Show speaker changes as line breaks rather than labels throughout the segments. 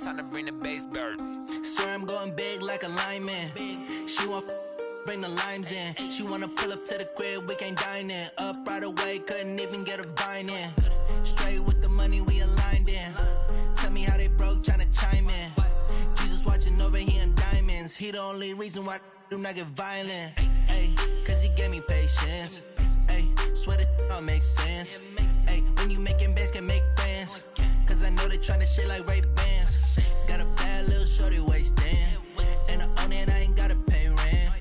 Time to bring the bass bird.
Sir, I'm going big like a lineman. She want bring the limes in. She wanna pull up to the crib, we can't dine in. Up right away, couldn't even get a vine in. Straight with the money, we aligned in. Tell me how they broke, tryna chime in. Jesus watching over, he in diamonds. He the only reason why I do not get violent. Ay, cause he gave me patience. Ay, swear that all makes sense. Ay, when you making bands, can make friends. Cause I know they tryna shit like Ray-Bans. Got a bad little shorty wasting. And I own it, I ain't gotta pay rent.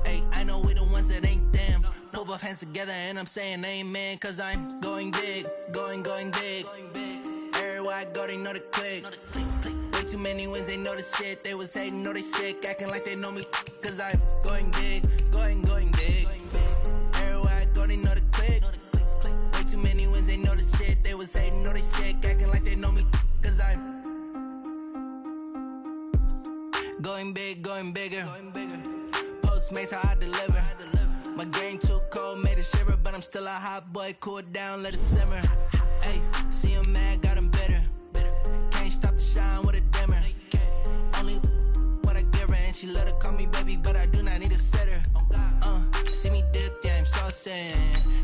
Ay, I know we the ones that ain't them. Pull both hands together and I'm saying amen. Cause I'm going big, going big. Everywhere I go, they know the click. Way too many wins, they know the shit. They was hating, know they sick, acting like they know me. Cause I'm going big, going big. Everywhere I go, they know the click. Way too many wins, they know the shit. They was hating, know they sick, acting like they know me. Cause I'm going big, going bigger. Postmates, how I deliver. My game too cold, made it shiver. But I'm still a hot boy, cool it down, let it simmer. Hey, see him mad, got him bitter. Can't stop the shine with a dimmer. Only what I give her, and she let her call me baby, but I do not need a sitter. See me dip, yeah, I'm saucing.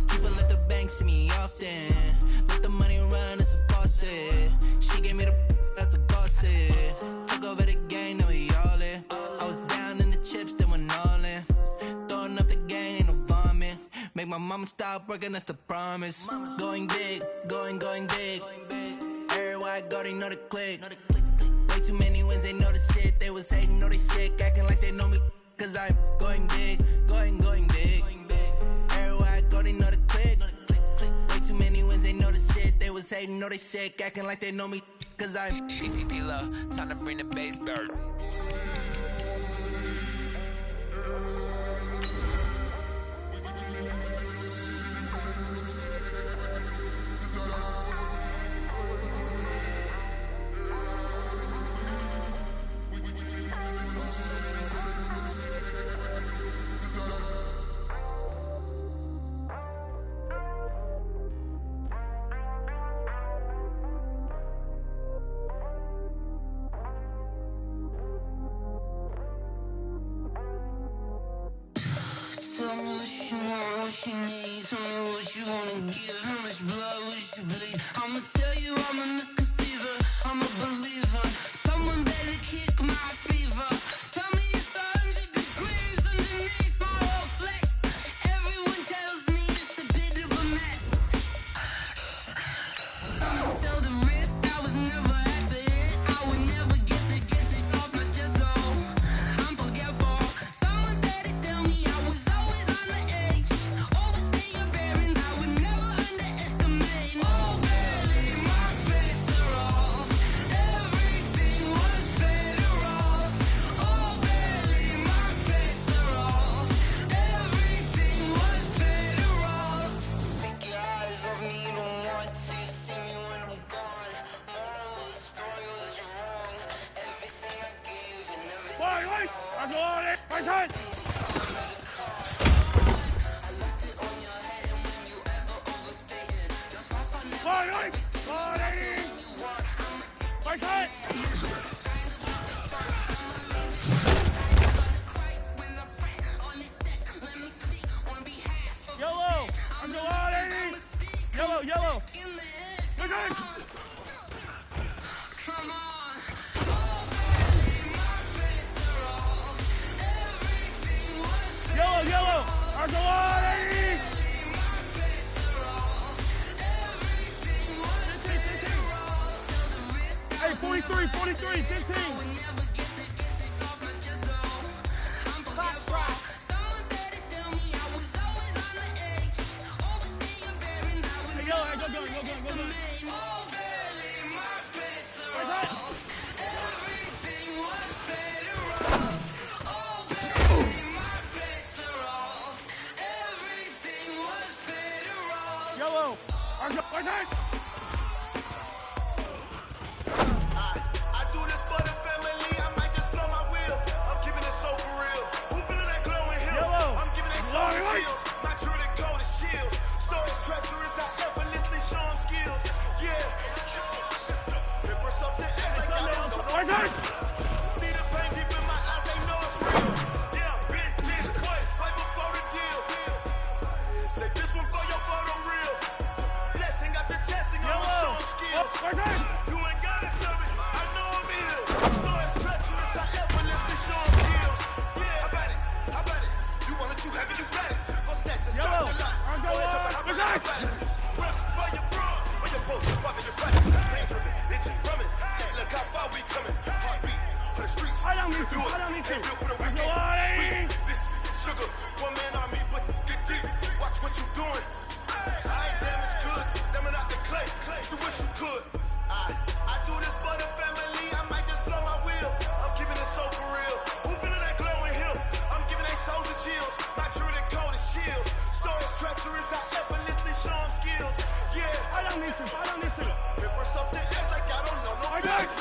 People at the bank see me often. Let the money run, it's a faucet. She gave me the that's a bosses. Took over the game, now we all in. I was down in the chips, then went all in. Throwing up the game, ain't no vomit. Make my mama stop working, that's the promise. Going big, going big. Everywhere I go, they know the click. Way too many wins, they know the shit. They was hating, know they sick, acting like they know me. Cause I'm going big, going big. Everywhere I go, they know the click. Way too many wins, they know the shit. They was hating, know they sick, acting like they know me. Cause I'm
time to bring the bass bird.
Tell me what you want, what you need. Tell me what you wanna give. How much blood would you bleed? I'ma tell you I'm a misconceiver, I'm a believer. Someone better kick my fever. Tell me it's 100 degrees underneath my whole flesh. Everyone tells me it's a bit of a mess. Someone tell the risk I was never at the end. I would never get it off my chest, though. I'm forgetful. Someone better tell me I was always on the edge. Overstay your bearings, I would never underestimate. Oh, barely, my bets are off. Everything was better off. Oh, barely, my bets are off. Everything was better off. Take your eyes off me, you don't want to see me when I'm gone. Moral of the story was you're wrong. Everything I gave and everything I left it on your head, and when you ever overstay it, just off I never
Yellow! Yellow!
in the end. Come on. Oh, baby, my bets are off. Everything was better.
Yellow!
Baby, my bets are off. Everything was better off. Till the wrist I
Hey, 43, 15!
would never get it off my chest, though. I'm forgetful. Someone better tell me I was always on the edge. Overstay your bearings, I would
Hey,
never
Yellow, go.
underestimate. Oh, barely, my bets are off. Everything was better off. Oh, barely, my bets are off. Everything was better off.
Yellow!
I do this for the family
skills. You ain't gotta tell me, I know I'm ill. Stories treacherous, I effortlessly show them skills. Yeah, how about it? You want it, you have it, you got it. Go snatch it, start the lot. Go ahead, jump and hop it, how about it? Run for your bra, for your post, popping your butt. Pain tripping, itching, drumming. Look how far we coming. Heartbeat of the streets.
I don't need to.
Ain't built for the weekend. Sweet, this sugar, one man on me, but get deep. Watch what you doing. I ain't damaged goods, damn it out the clay. You wish you could. I do this for the family. I might just blow my wheel. I'm keeping it so for real. Who feeling that glowing hill? I'm giving they souls the chills. My true and cold is chill. Stories treacherous, I effortlessly show them skills. Yeah.
I don't need to.
Paper stuff the ass like I don't know no better.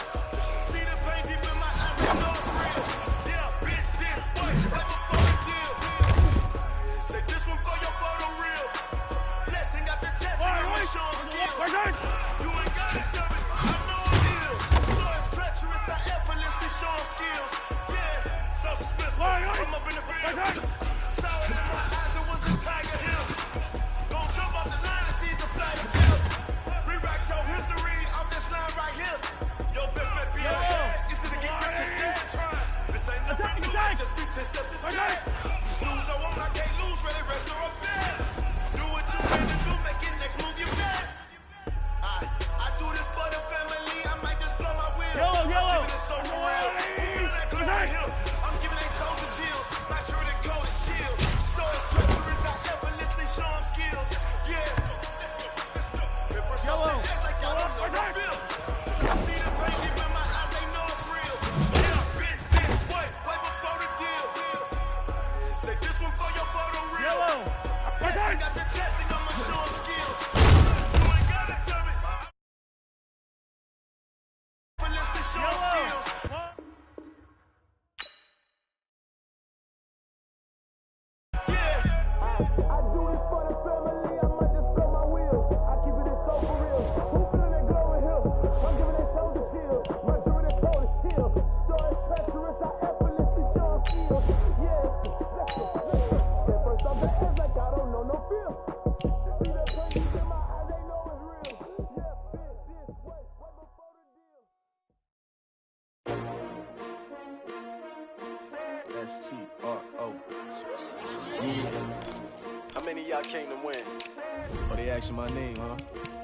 See the pain deep in my eyes, I know it's real. Yeah, bit this way, right before the deal. Say this one for your photo real. Blessing got the test and you show them skills. You ain't gotta tell me, I know I'm ill. Stories treacherous, I effortlessly show them skills. Yeah, so suspicious. I'm up in the field. Sour in my eyes, it was the Tiger Hill. Gon' jump off the line and see the fly the field. Rewrite your history, I'm this line right here. Your best bet be ahead. It's to get rich and dead trying. This ain't no revolution, just be 10 steps instead. Snooze or won't, I can't lose, ready, rest or up there. Do what you mean to do, make it next move your best. I do this for the family, I might just blow my wheel.
Yellow.
I'm giving it so for real. Who feeling that glowing hill? I'm giving they souls the chills. My true and cold is chill. Stories treacherous, I effortlessly show them skills. Yeah. Paper stuff the ass like I don't know no bill. See the pain deep in my eyes, they know it's real. Yeah, bit this way, right before the deal. Say this one for your photo real. I got the testing, I'ma show them skills. You ain't gotta tell me. Effortlessly show them skills.
S-T-R-O. Yeah.
How many of y'all came to win?
Oh, they asking my name, huh?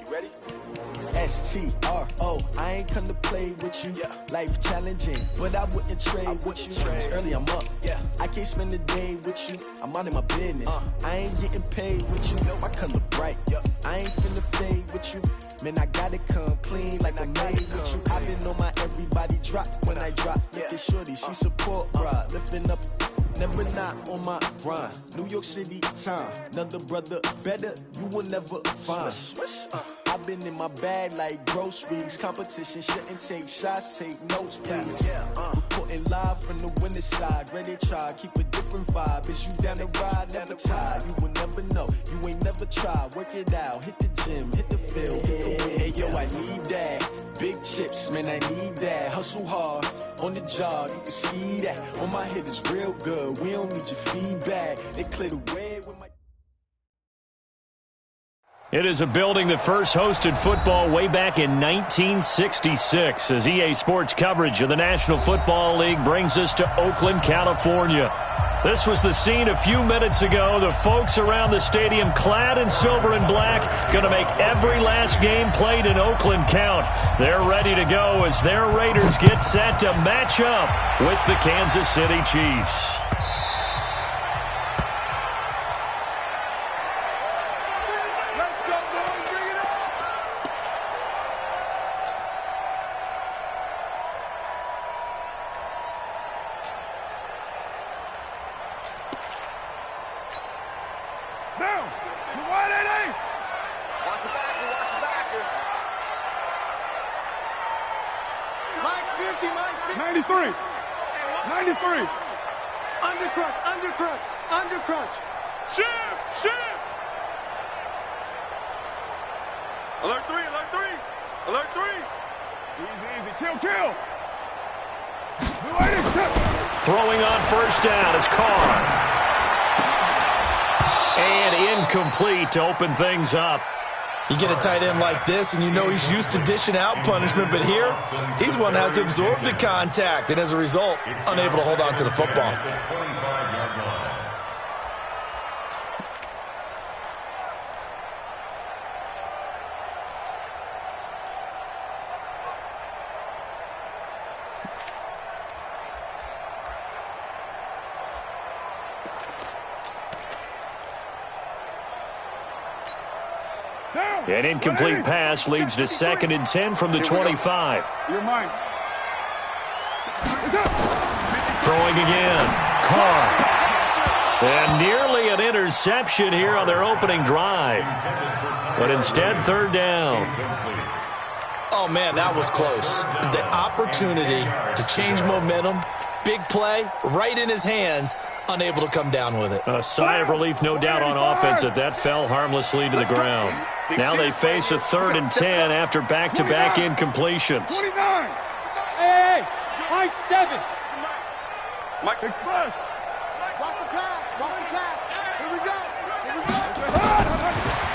You ready?
S-T-R-O. I ain't come to play with you.
Yeah.
Life challenging, but I wouldn't trade with you. It's early, I'm up.
Yeah.
I can't spend the day with you. I'm minding my business. I ain't getting paid with you. My color bright. I ain't finna fade with you. Man, I gotta come clean like I made with you. I've been on my everybody drop when I drop. Look at shorty, she support ride. Lifting up, never not on my grind. New York City time. Another brother better, you will never find. I've been in my bag like groceries. Competition shouldn't take shots, take notes, please. Reporting live from the winning side. Ready to try, keep a different vibe. Is you down the ride, never tired. You will never know, you ain't never tried. Work it out, hit the gym, hit the field, hit the win. Hey yo, I need that. Big chips, man, I need that. Hustle hard, on the job, you can see that. On my head is real good, we don't need your feedback. They clear the way with my...
It is a building that first hosted football way back in 1966 as EA Sports coverage of the National Football League brings us to Oakland, California. This was the scene a few minutes ago. The folks around the stadium clad in silver and black going to make every last game played in Oakland count. They're ready to go as their Raiders get set to match up with the Kansas City Chiefs.
Down. You wide, A.D.
Watch the backer.
Mike's 50, Mike's 50.
93. 93.
Undercrunch. Ship. Alert 3.
Easy. Kill.
Throwing on first down is Carr. And incomplete to open things up.
You get a tight end like this, and you know he's used to dishing out punishment, but here, he's one that has to absorb the contact, and as a result, unable to hold on to the football.
An incomplete pass leads to 2nd and 10 from the 25.
You're mine.
Throwing again. Carr. And nearly an interception here on their opening drive. But instead, 3rd down.
Oh, man, that was close. The opportunity to change momentum, big play, right in his hands, unable to come down with it.
A sigh of relief, no doubt, on offense that fell harmlessly to the ground. Now they face a 3rd and 10 after back-to-back incompletions.
29.
Hey, high 7.
Mike, express.
Watch the pass. Watch the pass. Here we go. Here we go.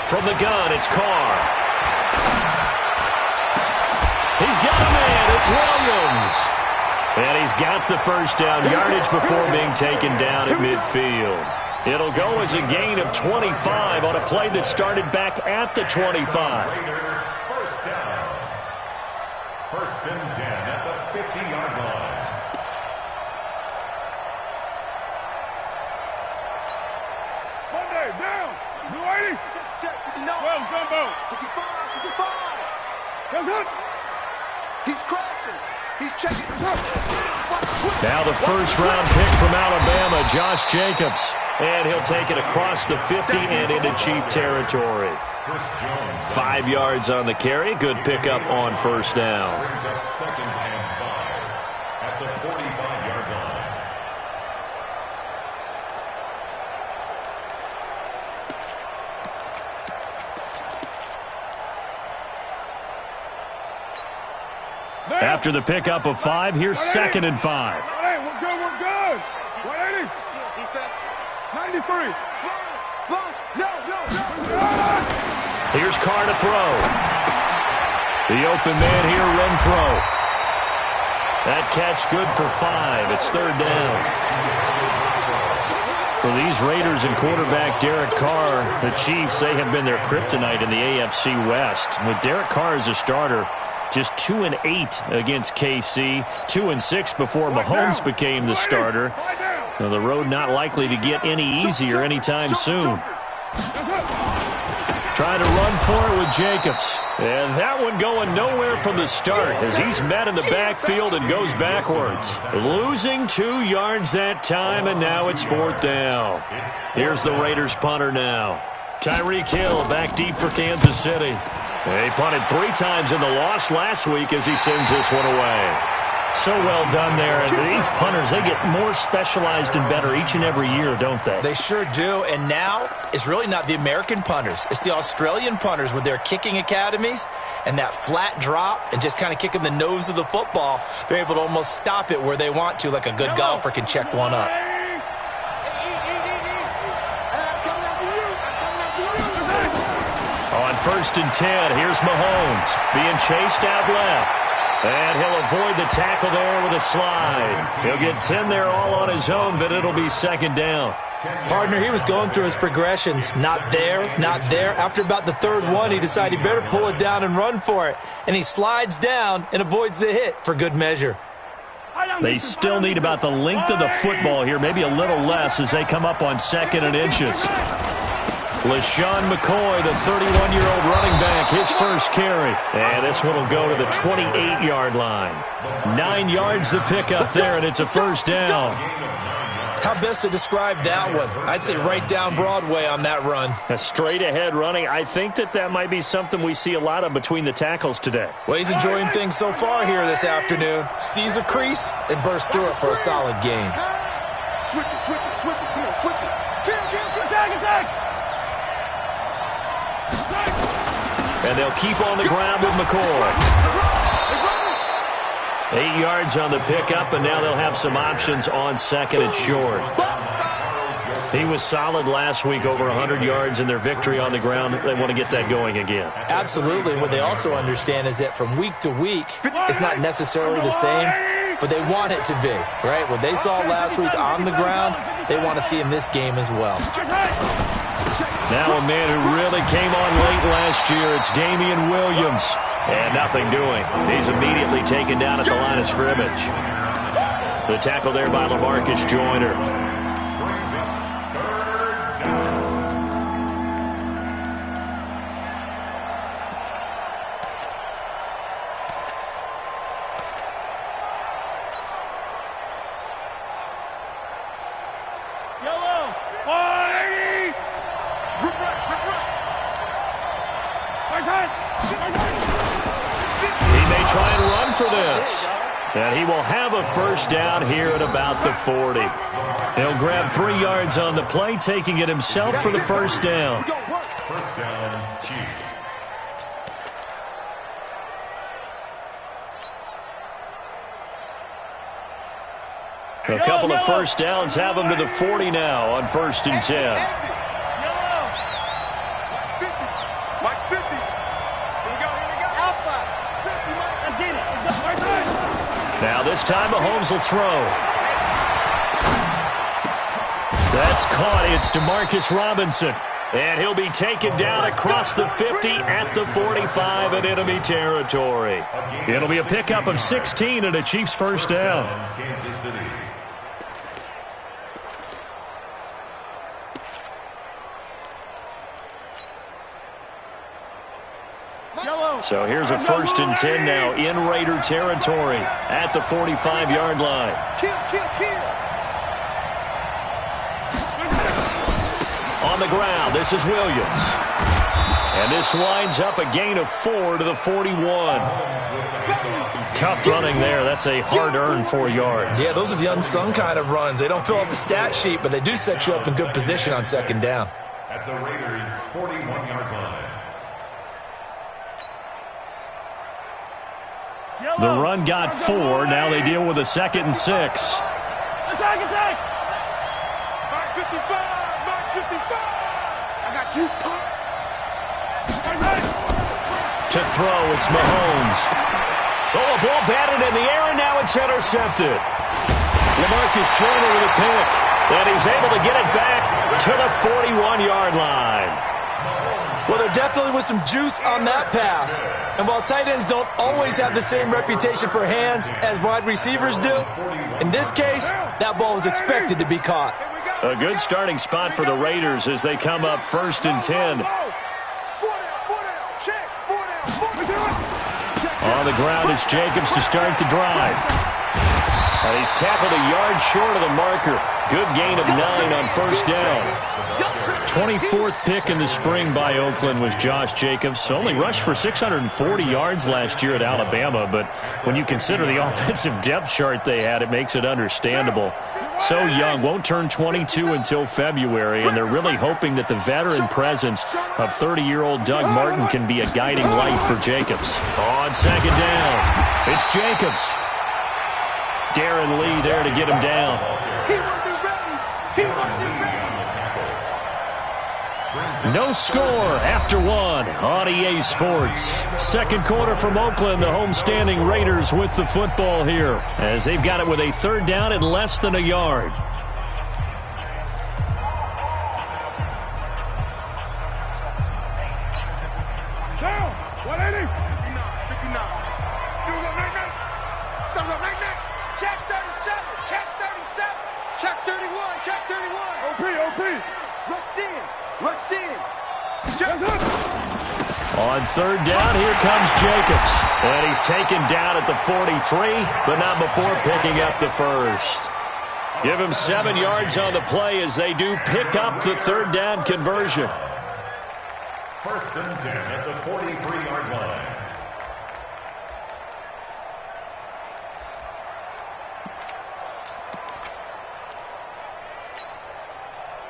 From the gun, it's Carr. He's got a man. It's Williams. And he's got the first down yardage before being taken down at midfield. It'll go as a gain of 25 on a play that started back at the 25.
First down. 1st and 10 at the 50-yard line.
Monday, down. Blue 80.
Check.
12, gumbo.
55.
That's it.
He's crossing. He's checking.
Now the first-round pick from Alabama, Josh Jacobs. And he'll take it across the 50 and into Chief territory. 5 yards on the carry. Good pickup on 1st down.
Brings up 2nd and 5 at the 45-yard line.
After the pickup of 5, here's 2nd and 5.
Hey, we're good, we're good. 180.
Defense.
93.
No.
Here's Carr to throw. The open man here, Renfro. That catch good for 5. It's 3rd down. For these Raiders and quarterback Derek Carr, the Chiefs, they have been their kryptonite in the AFC West. With Derek Carr as a starter, just 2-8 against KC, 2-6 before Mahomes became the starter. Now, the road not likely to get any easier anytime soon. Trying to run for it with Jacobs. And that one going nowhere from the start as he's met in the backfield and goes backwards. Losing 2 yards that time, and now it's 4th down. Here's the Raiders punter now. Tyreek Hill back deep for Kansas City. He punted 3 times in the loss last week as he sends this one away. So well done there. And these punters, they get more specialized and better each and every year, don't they?
They sure do. And now it's really not the American punters. It's the Australian punters with their kicking academies and that flat drop and just kind of kicking the nose of the football. They're able to almost stop it where they want to, like a good golfer can check one up.
On 1st and 10, here's Mahomes being chased out left. And he'll avoid the tackle there with a slide. He'll get 10 there all on his own, but it'll be 2nd down.
Partner, he was going through his progressions. Not there, not there. After about the 3rd one, he decided he better pull it down and run for it. And he slides down and avoids the hit for good measure.
They still need about the length of the football here, maybe a little less as they come up on 2nd and inches. LaShawn McCoy, the 31-year-old running back, his first carry. And this one will go to the 28-yard line. 9 yards the pickup there, and it's a 1st down.
How best to describe that one? I'd say right down Broadway on that run.
A straight-ahead running. I think that might be something we see a lot of between the tackles today.
Well, he's enjoying things so far here this afternoon. Sees a crease and bursts through it for a solid gain.
Switch it. Come on, switch it. Kill.
Attack.
And they'll keep on the ground with McCoy. 8 yards on the pickup, and now they'll have some options on 2nd and short. He was solid last week, over 100 yards in their victory on the ground. They want to get that going again.
Absolutely. What they also understand is that from week to week, it's not necessarily the same, but they want it to be, right? What they saw last week on the ground, they want to see in this game as well.
Now a man who really came on late last year, it's Damian Williams. And nothing doing. He's immediately taken down at the line of scrimmage. The tackle there by LaMarcus Joyner. And he will have a first down here at about the 40. He'll grab 3 yards on the play, taking it himself for the first down.
First down, Chiefs.
A couple of first downs have him to the 40 now on 1st and 10. Now this time Mahomes will throw. That's caught. It's DeMarcus Robinson. And he'll be taken down across the 50 at the 45 in enemy territory. It'll be a pickup of 16 and a Chiefs first down.
Kansas City.
So here's a 1st and 10 now in Raider territory at the 45-yard line. On the ground, this is Williams. And this winds up a gain of 4 to the 41. Tough running there. That's a hard-earned 4 yards.
Yeah, those are the unsung kind of runs. They don't fill up the stat sheet, but they do set you up in good position on 2nd down.
At the Raiders' 41-yard line.
The run got 4. Now they deal with a 2nd and 6.
Attack! Mark 55! Mark 55! I got you.
To throw, it's Mahomes. Oh, a ball batted in the air, and now it's intercepted. LaMarcus Joyner with a pick. And he's able to get it back to the 41-yard line.
Well, there definitely was some juice on that pass. And while tight ends don't always have the same reputation for hands as wide receivers do, in this case, that ball was expected to be caught.
A good starting spot for the Raiders as they come up 1st and 10. On the ground, it's Jacobs to start the drive. And he's tackled a yard short of the marker. Good gain of 9 on 1st down. 24th pick in the spring by Oakland was Josh Jacobs. Only rushed for 640 yards last year at Alabama, but when you consider the offensive depth chart they had, it makes it understandable. So young, won't turn 22 until February, and they're really hoping that the veteran presence of 30-year-old Doug Martin can be a guiding light for Jacobs. On 2nd down, it's Jacobs. Darren Lee there to get him down. No score after 1 on EA Sports. 2nd quarter from Oakland, the homestanding Raiders with the football here as they've got it with a 3rd down and less than a yard.
Down, 180. Check 37, check 37, check 31, check 31. OP. Rush in.
On 3rd down, here comes Jacobs. And he's taken down at the 43, but not before picking up the 1st. Give him 7 yards on the play as they do pick up the 3rd down conversion.
1st and 10 at the 43-yard line.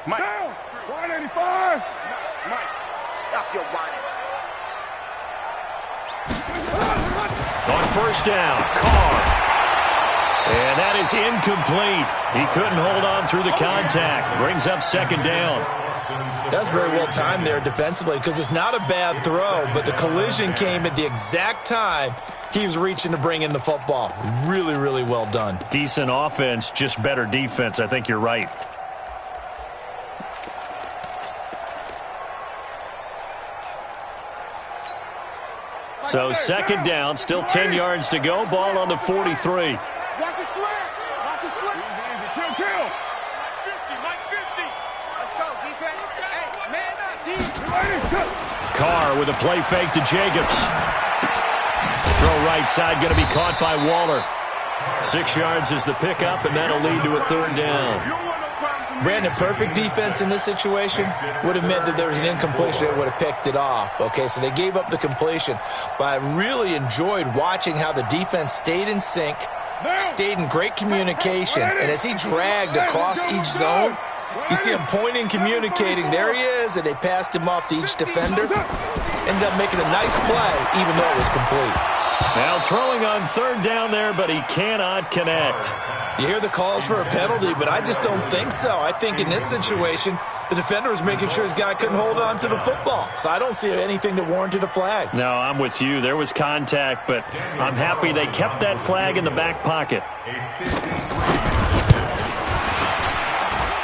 Mike. Down. 185. Mike, stop your whining.
On 1st down, Carr. And that is incomplete. He couldn't hold on through the contact. Brings up second down.
That's very well timed there defensively because it's not a bad throw, but the collision came at the exact time he was reaching to bring in the football. Really, really well done.
Decent offense, just better defense. I think you're right. So second down, still 10 yards to go. Ball on the 43.
Watch his slant. Watch his slant. Kill. 50, Mike 50. Let's go, defense. Hey, man up, D.
Carr with a play fake to Jacobs. Throw right side, going to be caught by Waller. 6 yards is the pickup, and that'll lead to a third down.
Brandon, perfect defense in this situation would have meant that there was an incompletion that would have picked it off. Okay, so they gave up the completion, but I really enjoyed watching how the defense stayed in sync, stayed in great communication, and as he dragged across each zone, you see him pointing, communicating. There he is, and they passed him off to each defender. Ended up making a nice play, even though it was complete.
Now throwing on third down there, but he cannot connect.
You hear the calls for a penalty, but I just don't think so. I think in this situation, the defender was making sure his guy couldn't hold on to the football. So I don't see anything that warranted a flag.
No, I'm with you. There was contact, but I'm happy they kept that flag in the back pocket.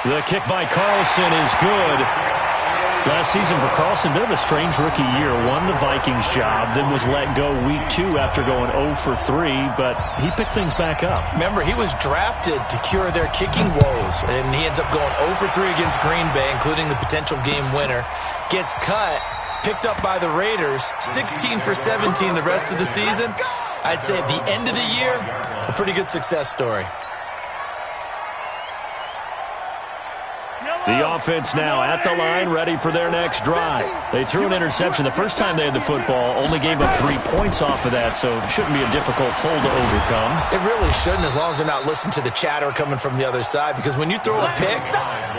The kick by Carlson is good. Last season for Carlson, bit of a strange rookie year. Won the Vikings job, then was let go week 2 after going 0 for 3, but he picked things back up.
Remember, he was drafted to cure their kicking woes, and he ends up going 0 for 3 against Green Bay, including the potential game winner. Gets cut, picked up by the Raiders, 16 for 17 the rest of the season. I'd say at the end of the year, a pretty good success story.
The offense now at the line, ready for their next drive. They threw an interception the first time they had the football, only gave up 3 points off of that, so it shouldn't be a difficult hole to overcome.
It really shouldn't, as long as they're not listening to the chatter coming from the other side, because when you throw a pick,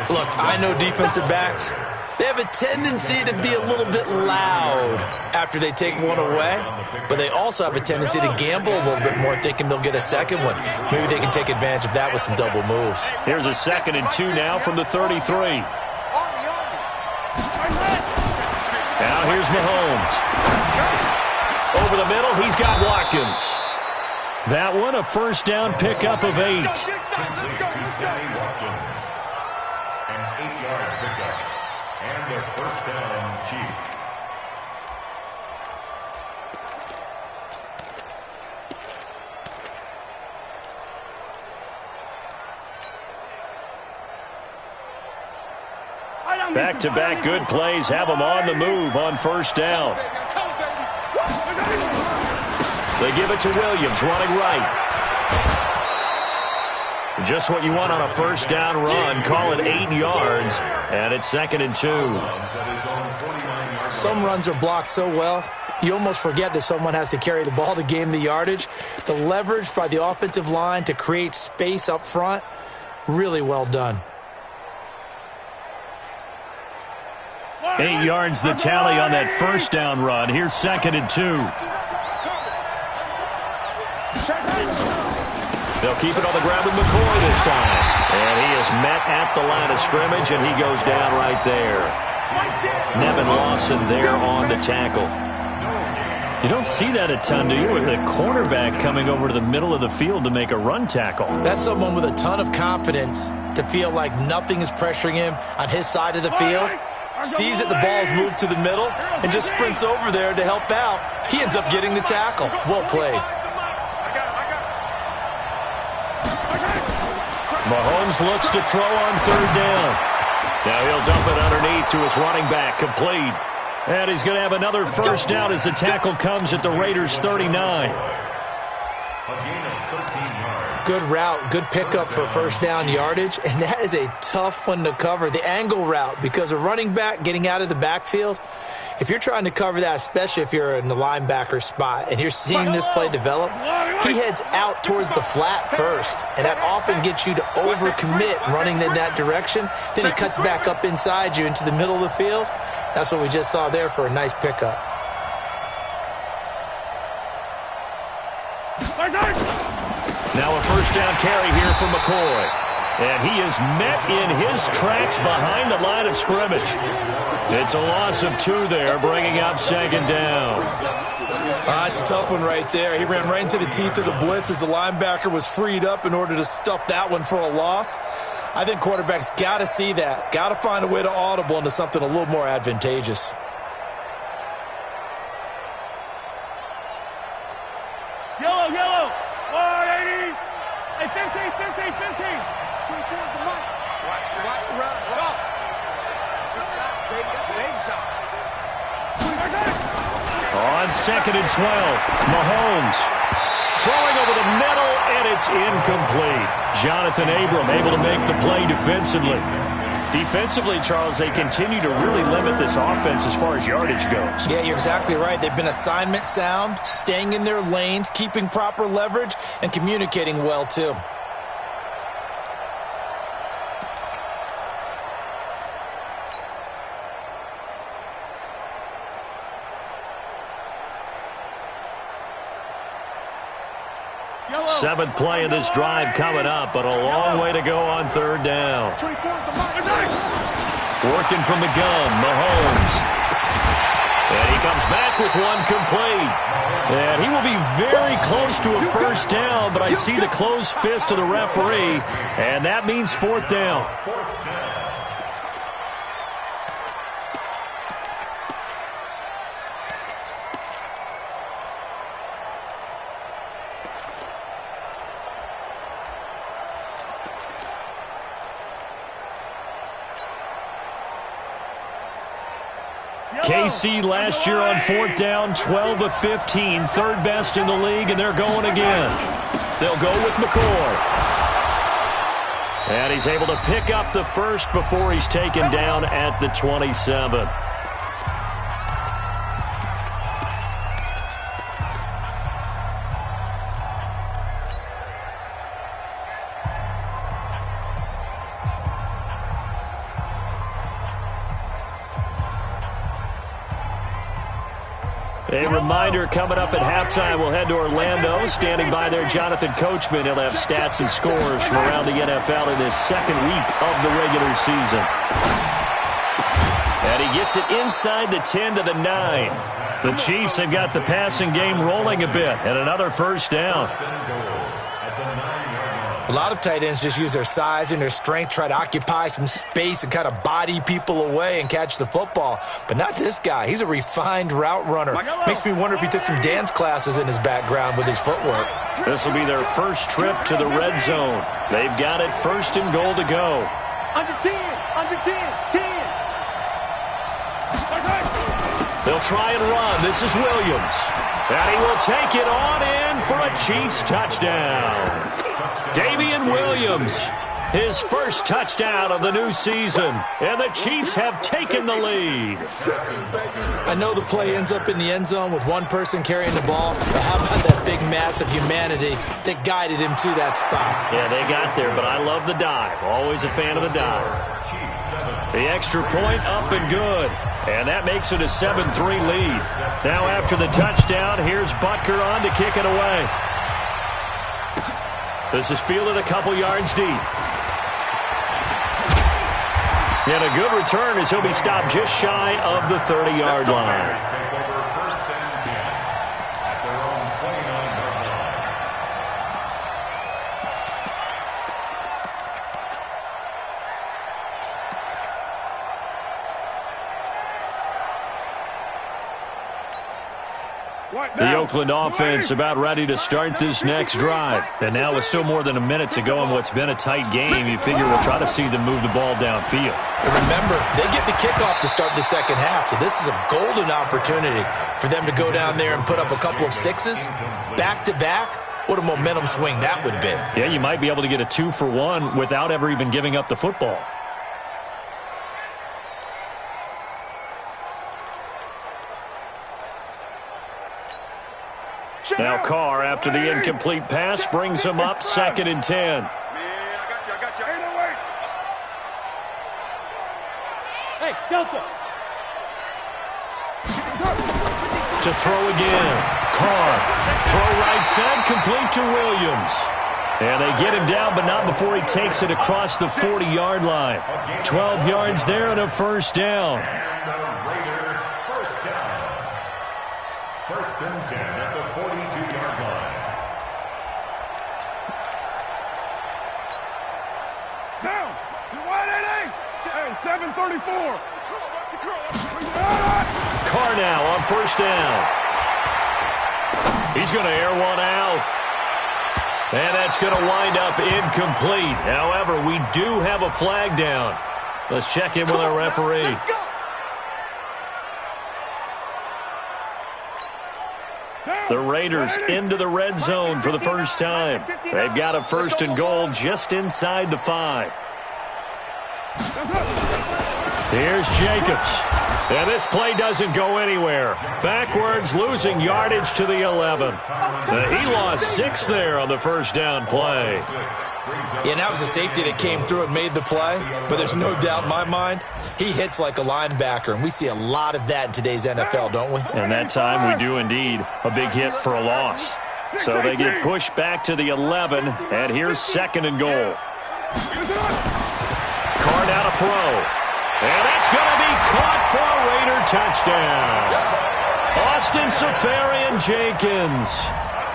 look, I know defensive backs, they have a tendency to be a little bit loud after they take one away, but they also have a tendency to gamble a little bit more, thinking they'll get a second one. Maybe they can take advantage of that with some double moves.
Here's a 2nd and 2 now from the 33. Now here's Mahomes. Over the middle, he's got Watkins. That one, a first down pickup of 8.
An 8-yard pickup. And a first down, Chiefs.
Back-to-back good plays have them on the move on first down. They give it to Williams, running right. Just what you want on a first down run. Call it 8 yards, and it's 2nd and 2.
Some runs are blocked so well, you almost forget that someone has to carry the ball to gain the yardage. The leverage by the offensive line to create space up front, really well done.
8 yards the tally on that first down run. Here's 2nd and 2. They'll keep it on the ground with McCoy this time. And he is met at the line of scrimmage, and he goes down right there. Nevin Lawson there on the tackle. You don't see that a ton, do you? With the cornerback coming over to the middle of the field to make a run tackle.
That's someone with a ton of confidence to feel like nothing is pressuring him on his side of the field. Sees that the ball's moved to the middle and just sprints over there to help out. He ends up getting the tackle. Well played.
Mahomes looks to throw on third down. Now he'll dump it underneath to his running back, complete. And he's going to have another first down as the tackle comes at the Raiders' 39.
Good route, good pickup for first down yardage, and that is a tough one to cover, the angle route, because a running back getting out of the backfield, if you're trying to cover that, especially if you're in the linebacker spot and you're seeing this play develop, he heads out towards the flat first, and that often gets you to overcommit running in that direction. Then he cuts back up inside you into the middle of the field. That's what we just saw there for a nice pickup.
Now a first down carry here for McCoy. And he is met in his tracks behind the line of scrimmage. It's a loss of 2 there, bringing up second down.
It's a tough one right there. He ran right into the teeth of the blitz as the linebacker was freed up in order to stuff that one for a loss. I think quarterbacks got to see that. Got to find a way to audible into something a little more advantageous.
Yellow. 180. Hey, 15.
24's the mark. Watch the run. Go. Good shot, baby. That's a baby shot.
On second and 12, Mahomes throwing over the middle, and it's incomplete. Jonathan Abram able to make the play defensively. Defensively, Charles, they continue to really limit this offense as far as yardage goes.
Yeah, you're exactly right. They've been assignment sound, staying in their lanes, keeping proper leverage, and communicating well, too.
Seventh play of this drive coming up, but a long way to go on third down.
24's the mark.
Working from the gun, Mahomes. And he comes back with one complete. And he will be very close to a first down, but I see the closed fist of the referee, and that means fourth down. KC last year on fourth down, 12 of 15, third best in the league, and they're going again. They'll go with McCoy. And he's able to pick up the first before he's taken down at the 27. A reminder coming up at halftime, we'll head to Orlando. Standing by there, Jonathan Coachman. He'll have stats and scores from around the NFL in this second week of the regular season. And he gets it inside the 10 to the 9. The Chiefs have got the passing game rolling a bit, and another first down.
A lot of tight ends just use their size and their strength, try to occupy some space and kind of body people away and catch the football. But not this guy. He's a refined route runner. Makes me wonder if he took some dance classes in his background with his footwork.
This will be their first trip to the red zone. They've got it first and goal to go.
Under 10. 10.
They'll try and run. This is Williams. And he will take it on in for a Chiefs touchdown. Damian Williams, his first touchdown of the new season, and the Chiefs have taken the lead.
I know the play ends up in the end zone with one person carrying the ball, but how about that big mass of humanity that guided him to that spot?
Yeah, they got there, but I love the dive. Always a fan of the dive. The extra point up and good, and that makes it a 7-3 lead. Now after the touchdown, here's Butker on to kick it away. This is fielded a couple yards deep. And a good return as he'll be stopped just shy of the 30-yard line. The Oakland offense about ready to start this next drive. And now with still more than a minute to go in what's been a tight game, you figure we'll try to see them move the ball downfield.
And remember, they get the kickoff to start the second half, so this is a golden opportunity for them to go down there and put up a couple of sixes back-to-back. What a momentum swing that would be.
Yeah, you might be able to get a 2-for-1 without ever even giving up the football. Now Carr, after the incomplete pass, brings him up second and 10.
Man, I got you. Hey, no way.
Hey, Delta.
To throw again. Carr. Throw right side, complete to Williams. And they get him down, but not before he takes it across the 40-yard line. 12 yards there and a first down.
And the Raiders first down. First and 10 at the 42-yard line.
Down. You want it, Hey, 734.
Carr now on first down. He's going to air one out. And that's going to wind up incomplete. However, we do have a flag down. Let's check in with our referee. The Raiders into the red zone for the first time. They've got a first and goal just inside the 5. Here's Jacobs. And this play doesn't go anywhere. Backwards, losing yardage to the 11. He lost 6 there on the first down play.
Yeah, and that was a safety that came through and made the play. But there's no doubt in my mind, he hits like a linebacker. And we see a lot of that in today's NFL, don't we?
And that time we do indeed. A big hit for a loss. So they get pushed back to the 11. And here's second and goal. Carr now to throw. And that's going to be caught for a Raider touchdown. Austin Seferian-Jenkins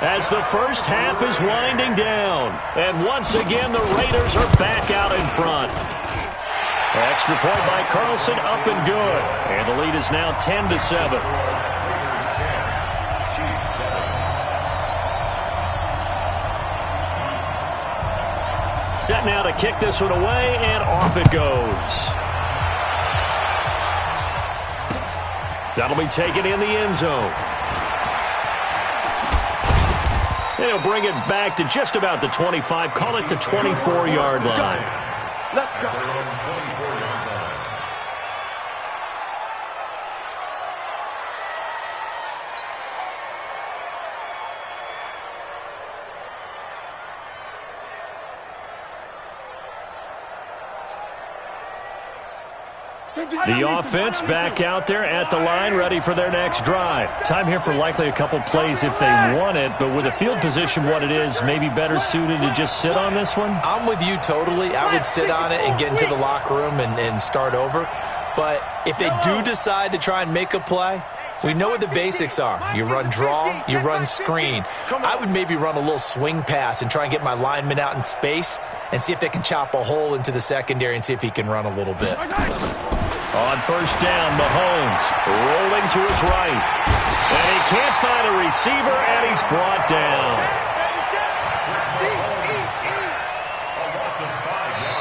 as the first half is winding down. And once again, the Raiders are back out in front. Extra point by Carlson, up and good. And the lead is now 10-7. Set now to kick this one away, and off it goes. That'll be taken in the end zone. And he'll bring it back to just about the 25. Call it the 24-yard line.
Let's go.
The offense back out there at the line, ready for their next drive. Time here for likely a couple plays if they want it, but with the field position what it is, maybe better suited to just sit on this one?
I'm with you totally. I would sit on it and get into the locker room and start over. But if they do decide to try and make a play, we know what the basics are. You run draw, you run screen. I would maybe run a little swing pass and try and get my lineman out in space and see if they can chop a hole into the secondary and see if he can run a little bit.
On first down, Mahomes rolling to his right. And he can't find a receiver, and he's brought down.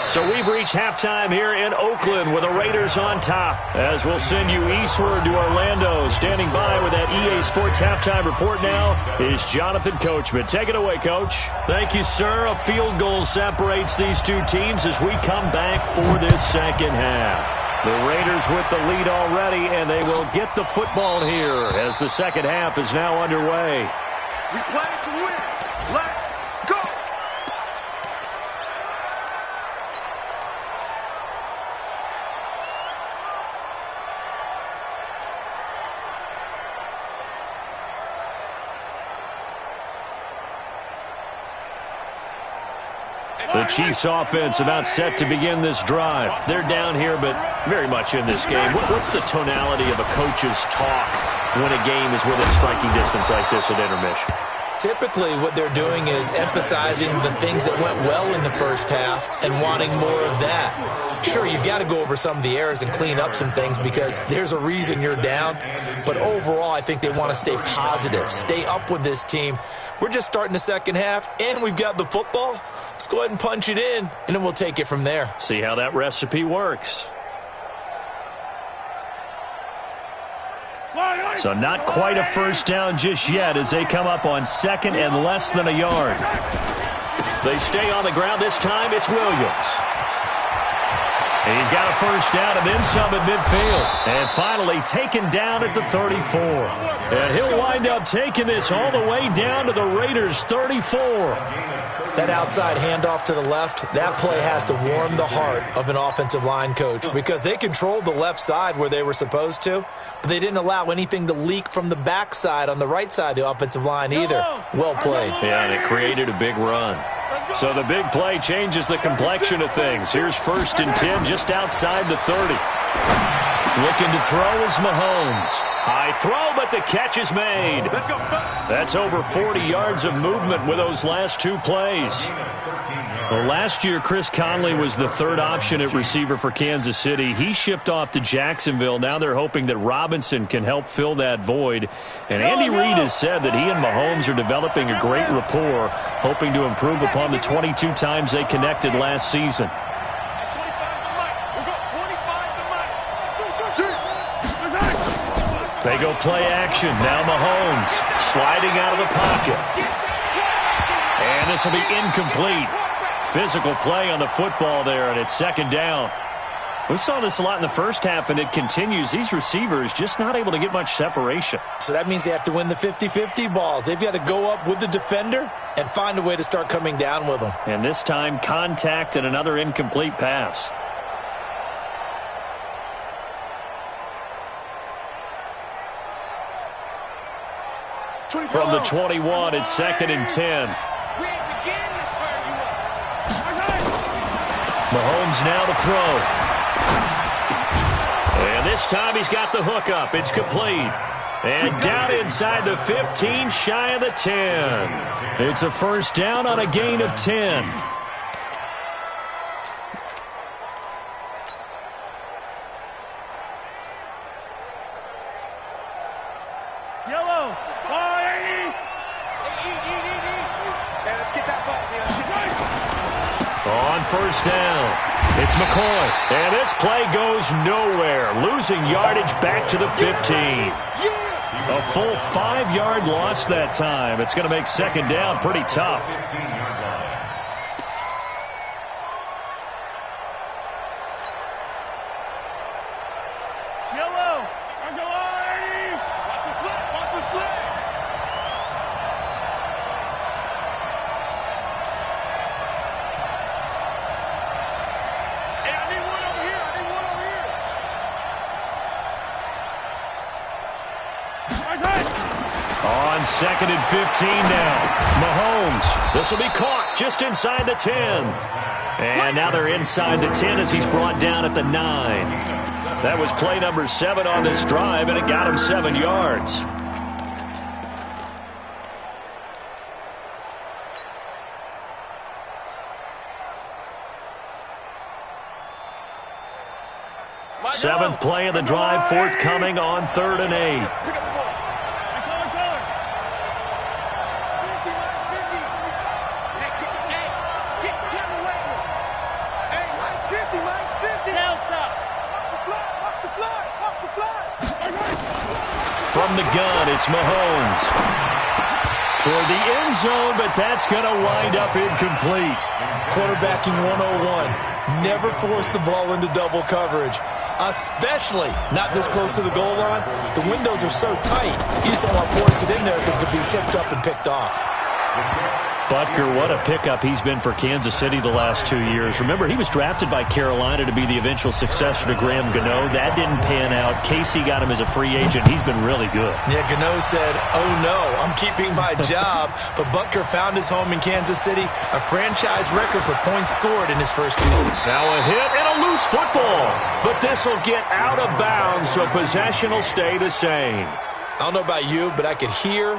So we've reached halftime here in Oakland with the Raiders on top. As we'll send you eastward to Orlando. Standing by with that EA Sports halftime report now is Jonathan Coachman. Take it away, Coach. Thank you, sir. A field goal separates these two teams as we come back for this second half. The Raiders with the lead already, and they will get the football here as the second half is now underway.
We play to win. Let's go.
The Chiefs offense about set to begin this drive. They're down here, but very much in this game. What's the tonality of a coach's talk when a game is within striking distance like this at intermission?
Typically, what they're doing is emphasizing the things that went well in the first half and wanting more of that. Sure, you've got to go over some of the errors and clean up some things because there's a reason you're down. But overall, I think they want to stay positive, stay up with this team. We're just starting the second half, and we've got the football. Let's go ahead and punch it in, and then we'll take it from there.
See how that recipe works. So not quite a first down just yet as they come up on second and less than a yard. They stay on the ground. This time it's Williams. He's got a first down and then some at midfield. And finally taken down at the 34. And he'll wind up taking this all the way down to the Raiders' 34.
That outside handoff to the left, that play has to warm the heart of an offensive line coach because they controlled the left side where they were supposed to, but they didn't allow anything to leak from the backside on the right side of the offensive line either. Well played.
Yeah, and it created a big run. So the big play changes the complexion of things. Here's 1st and 10 just outside the 30. Looking to throw is Mahomes. High throw, but the catch is made. That's over 40 yards of movement with those last 2 plays. Well, last year, Chris Conley was the 3rd option at receiver for Kansas City. He shipped off to Jacksonville. Now they're hoping that Robinson can help fill that void. And Andy Reid has said that he and Mahomes are developing a great rapport, hoping to improve upon the 22 times they connected last season. They go play action. Now Mahomes sliding out of the pocket. And this will be incomplete. Physical play on the football there, and it's 2nd down. We saw this a lot in the first half, and it continues. These receivers just not able to get much separation.
So that means they have to win the 50-50 balls. They've got to go up with the defender and find a way to start coming down with them.
And this time, contact and another incomplete pass. From the 21, it's 2nd and 10. Mahomes now to throw. And this time he's got the hook up. It's complete. And down inside the 15, shy of the 10. It's a first down on a gain of 10.
Yellow.
Let's get that ball,
On first down, it's McCoy. And this play goes nowhere. Losing yardage back to the 15. A full 5-yard loss that time. It's going to make 2nd down pretty tough.
Yellow.
Watch the slip. Hey, I need one over here.
On 2nd and 15 now. Mahomes. This will be caught just inside the 10. And now they're inside the 10 as he's brought down at the 9. That was play number 7 on this drive, and it got him 7 yards. Seventh play of the drive forthcoming on 3rd and 8. From the gun, it's Mahomes. Toward the end zone, but that's going to wind up incomplete.
Quarterbacking 101. Never force the ball into double coverage, especially not this close to the goal line. The windows are so tight, you just don't want to force it in there because it could be tipped up and picked off.
Butker, what a pickup he's been for Kansas City the last 2 years. Remember, he was drafted by Carolina to be the eventual successor to Graham Gano. That didn't pan out. Casey got him as a free agent. He's been really good.
Yeah, Gano said, oh no, I'm keeping my job. But Butker found his home in Kansas City, a franchise record for points scored in his first 2 seasons.
Now a hit and a loose football. But this will get out of bounds, so possession will stay the same.
I don't know about you, but I could hear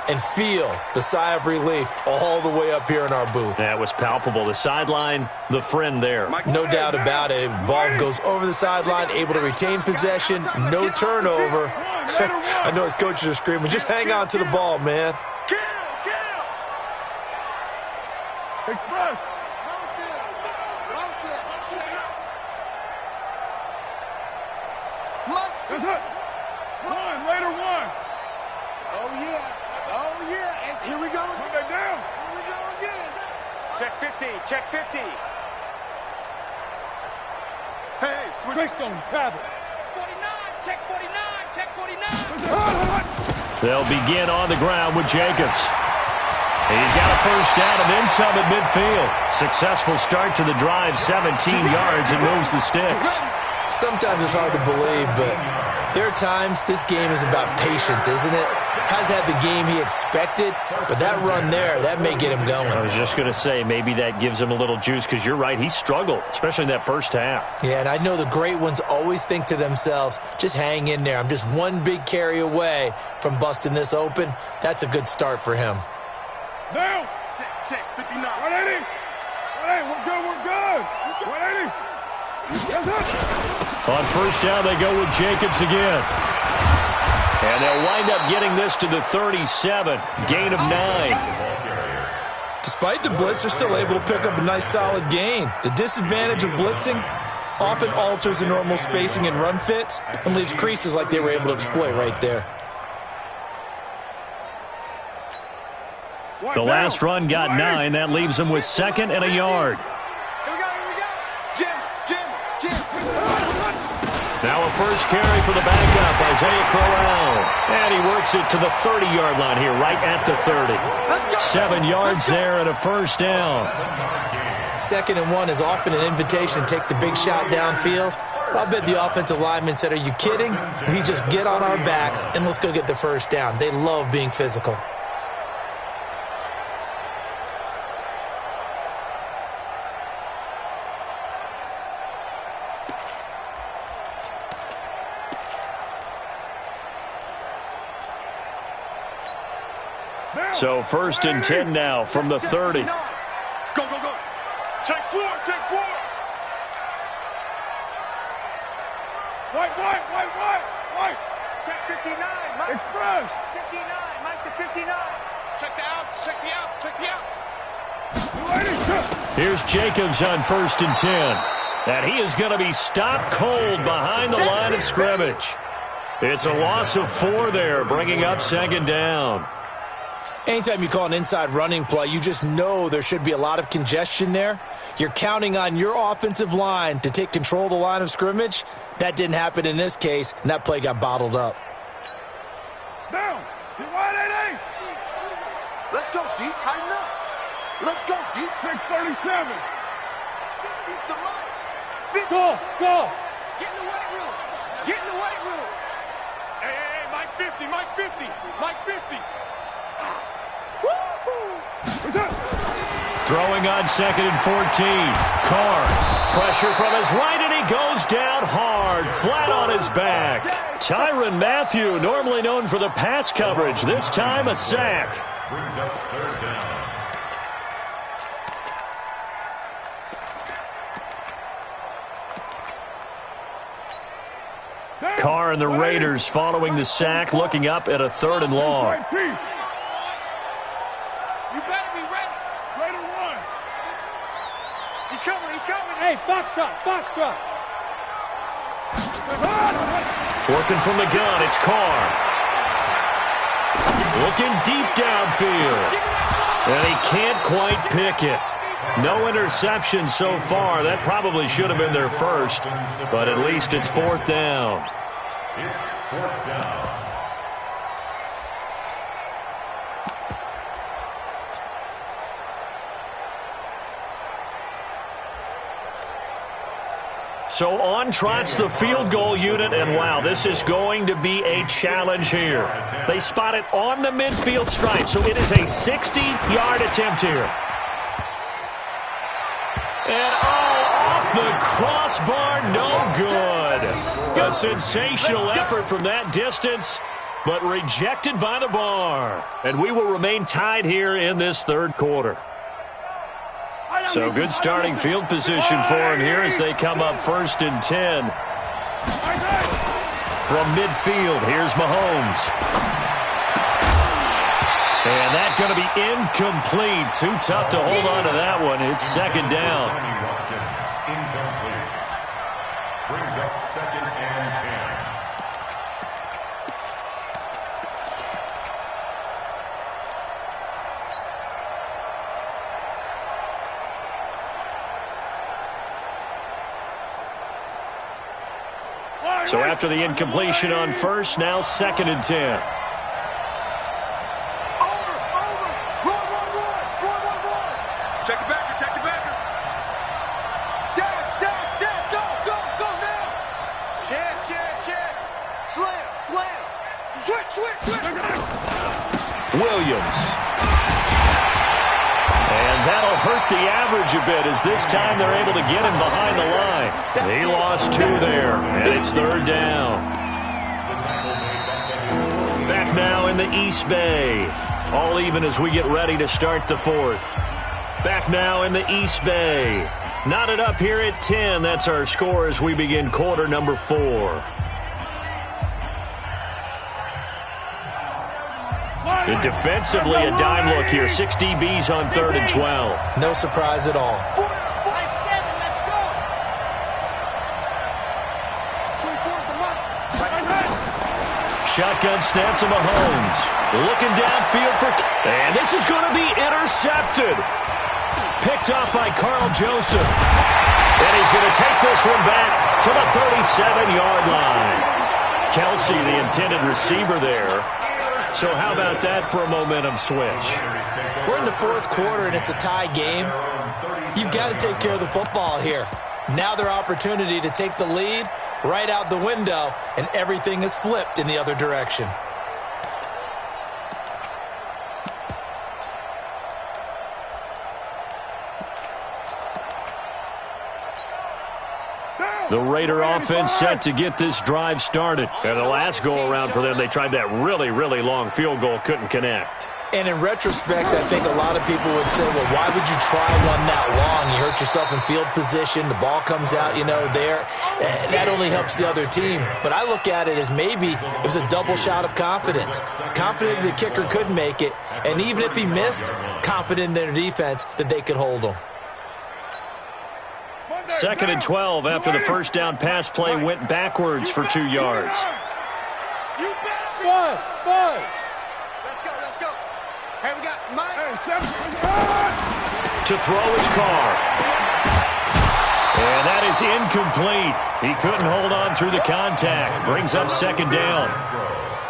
and feel the sigh of relief all the way up here in our booth.
That was palpable. The sideline, the friend there.
No doubt about it. Ball goes over the sideline, able to retain possession, no turnover. I know his coaches are screaming, just hang on to the ball, man.
Express. That's it. One, later one.
Oh, yeah. And here we go.
Put that down.
Here we go again. Check 50. Check 50. Hey, switch.
Greystone, travel.
49, check 49, check 49.
They'll begin on the ground with Jacobs. He's got a first down and then some at midfield. Successful start to the drive, 17 yards, and moves the sticks.
Sometimes it's hard to believe, but there are times this game is about patience, isn't it? Hasn't had the game he expected, but that run there, that may get him going.
I was just going to say, maybe that gives him a little juice, because you're right, he struggled, especially in that first half.
Yeah, and I know the great ones always think to themselves, just hang in there. I'm just one big carry away from busting this open. That's a good start for him.
Now.
Check, 59.
180. 180, we're good. 180. Yes, sir.
On first down, they go with Jacobs again. And they'll wind up getting this to the 37. Gain of 9.
Despite the blitz, they're still able to pick up a nice solid gain. The disadvantage of blitzing often alters the normal spacing and run fits and leaves creases like they were able to exploit right there.
The last run got 9. That leaves them with 2nd and a yard.
Here we go. Jim.
Now a first carry for the backup, Isaiah Crowell. And he works it to the 30-yard line here, right at the 30. 7 yards there and a first down.
2nd and 1 is often an invitation to take the big shot downfield. I'll bet the offensive lineman said, are you kidding? We just get on our backs and let's go get the first down. They love being physical.
So 1st and 10 now from the 30.
Go. Check 4.
White.
Check 59. Mike.
Express.
59. Mike to 59. Check the outs.
280.
Here's Jacobs on 1st and 10. And he is going to be stopped cold behind the line of scrimmage. It's a loss of 4 there, bringing up 2nd down.
Anytime you call an inside running play, you just know there should be a lot of congestion there. You're counting on your offensive line to take control of the line of scrimmage. That didn't happen in this case, and that play got bottled up.
Down. 180.
Let's go, D. Tighten up. Let's go, D.
637.
50's the Mike. 50.
Go.
Get in the weight room.
Hey, Mike 50. Mike 50.
Throwing on 2nd and 14. Carr, pressure from his right, and he goes down hard, flat on his back. Tyrann Mathieu, normally known for the pass coverage, this time a sack.
Brings up 3rd down.
Carr and the Raiders following the sack, looking up at a 3rd and long.
You better be ready.
Raider 1.
He's coming.
Hey, Foxtrot.
Working from the gun, it's Carr. Looking deep downfield. And he can't quite pick it. No interception so far. That probably should have been their first, but at least it's 4th down.
It's 4th down.
So on trots the field goal unit, and wow, this is going to be a challenge here. They spot it on the midfield stripe, so it is a 60-yard attempt here. And off the crossbar, no good. A sensational effort from that distance, but rejected by the bar. And we will remain tied here in this 3rd quarter. So good starting field position for him here as they come up 1st and 10. From midfield, here's Mahomes. And that's going to be incomplete. Too tough to hold on to that one. It's 2nd down.
Incomplete. Brings up 2nd and 10.
So after the incompletion on first, now 2nd and 10.
Check it back, check it back. Dad, go now. Chance. Slam. Switch.
Williams. And that'll hurt the average a bit as this time they're able to get him behind the line. He lost 2 there, and it's 3rd down. Back now in the East Bay. All even as we get ready to start the 4th. Back now in the East Bay. Knotted up here at 10. That's our score as we begin quarter number 4. And defensively, a dime look here. 6 DBs on 3rd and 12.
No surprise at all.
Shotgun snap to Mahomes. Looking downfield for... And this is going to be intercepted. Picked off by Carl Joseph. And he's going to take this one back to the 37-yard line. Kelsey, the intended receiver there. So how about that for a momentum switch?
We're in the 4th quarter, and it's a tie game. You've got to take care of the football here. Now their opportunity to take the lead right out the window, and everything is flipped in the other direction.
The Raider offense set to get this drive started. And the last go-around for them, they tried that really, really long field goal, couldn't connect.
And in retrospect, I think a lot of people would say, well, why would you try one that long? You hurt yourself in field position. The ball comes out, there. That only helps the other team. But I look at it as maybe it was a double shot of confidence. Confident the kicker could make it. And even if he missed, confident in their defense that they could hold him.
2nd and 12 after the first down pass play went backwards for 2 yards.
Buzz.
Let's go. Hey, we got Mike.
To throw his car. And that is incomplete. He couldn't hold on through the contact. Brings up 2nd down.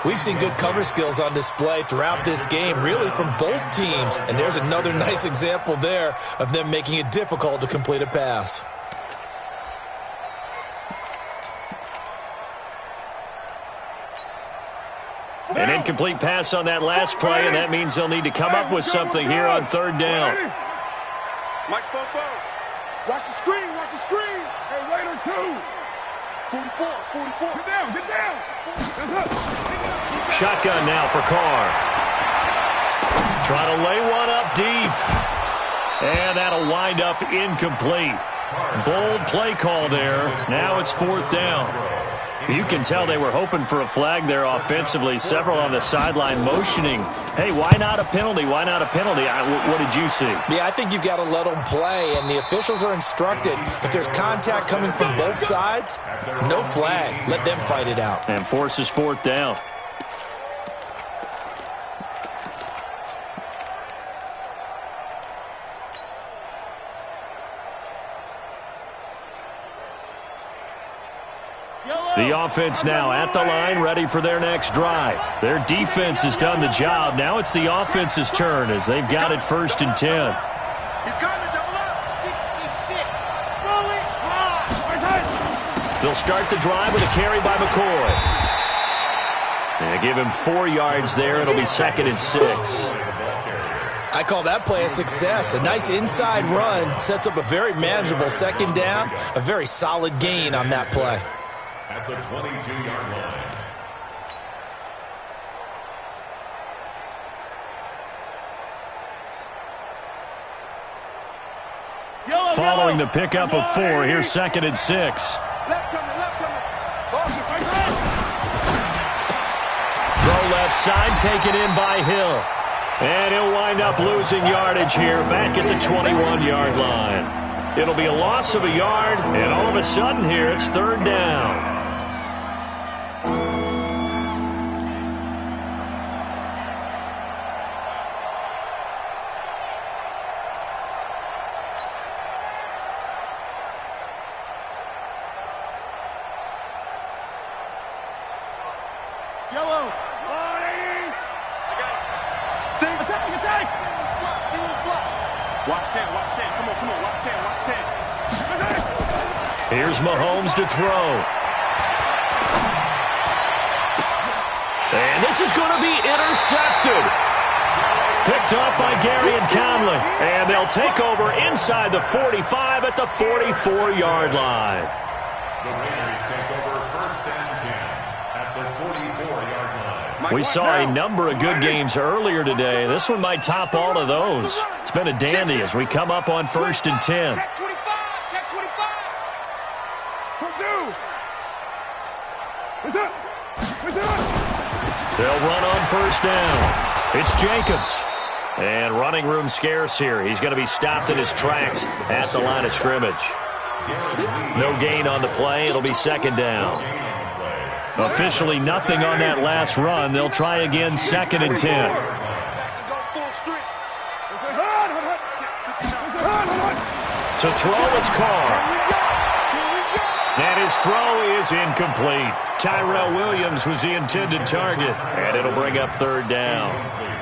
We've seen good cover skills on display throughout this game, really from both teams. And there's another nice example there of them making it difficult to complete a pass.
An incomplete pass on that last play, and that means they'll need to come up with something here on 3rd down.
Mike spoke. Watch the screen.
Hey, Raider 2.
44.
Get down.
Shotgun now for Carr. Trying to lay one up deep. And that'll wind up incomplete. Bold play call there. Now it's 4th down. You can tell they were hoping for a flag there offensively. Several on the sideline motioning. Hey, why not a penalty? What did you see?
Yeah, I think you've got to let them play, and the officials are instructed. If there's contact coming from both sides, no flag. Let them fight it out.
And forces 4th down. The offense now at the line, ready for their next drive. Their defense has done the job. Now it's the offense's turn as they've got it 1st and 10.
He's got to double up. 66. Fully high.
They'll start the drive with a carry by McCoy. And give him 4 yards there. It'll be 2nd and 6.
I call that play a success. A nice inside run sets up a very manageable 2nd down. A very solid gain on that play.
At the 22-yard line.
Following the pickup of 4, here's 2nd and 6.
Left coming.
Throw left side, taken in by Hill. And he'll wind up losing yardage here back at the 21-yard line. It'll be a loss of a yard, and all of a sudden here it's 3rd down.
Watch 10, watch 10. Come on, watch 10, watch 10.
Here's Mahomes to throw. And this is going to be intercepted. Picked up by Gary and Conley. And they'll take over inside the 45 at the 44-yard line.
The Raiders take over 1st and 10 at the 44-yard line.
We saw a number of good games earlier today. This one might top all of those. It's been a dandy as we come up on 1st and 10.
Check 25, check 25. What's up? What's up?
They'll run on 1st down. It's Jacobs. And running room scarce here. He's going to be stopped in his tracks at the line of scrimmage. No gain on the play. It'll be 2nd down. Officially nothing on that last run. They'll try again 2nd and 10. To throw, it's Carr. And his throw is incomplete. Tyrell Williams was the intended target. And it'll bring up 3rd down.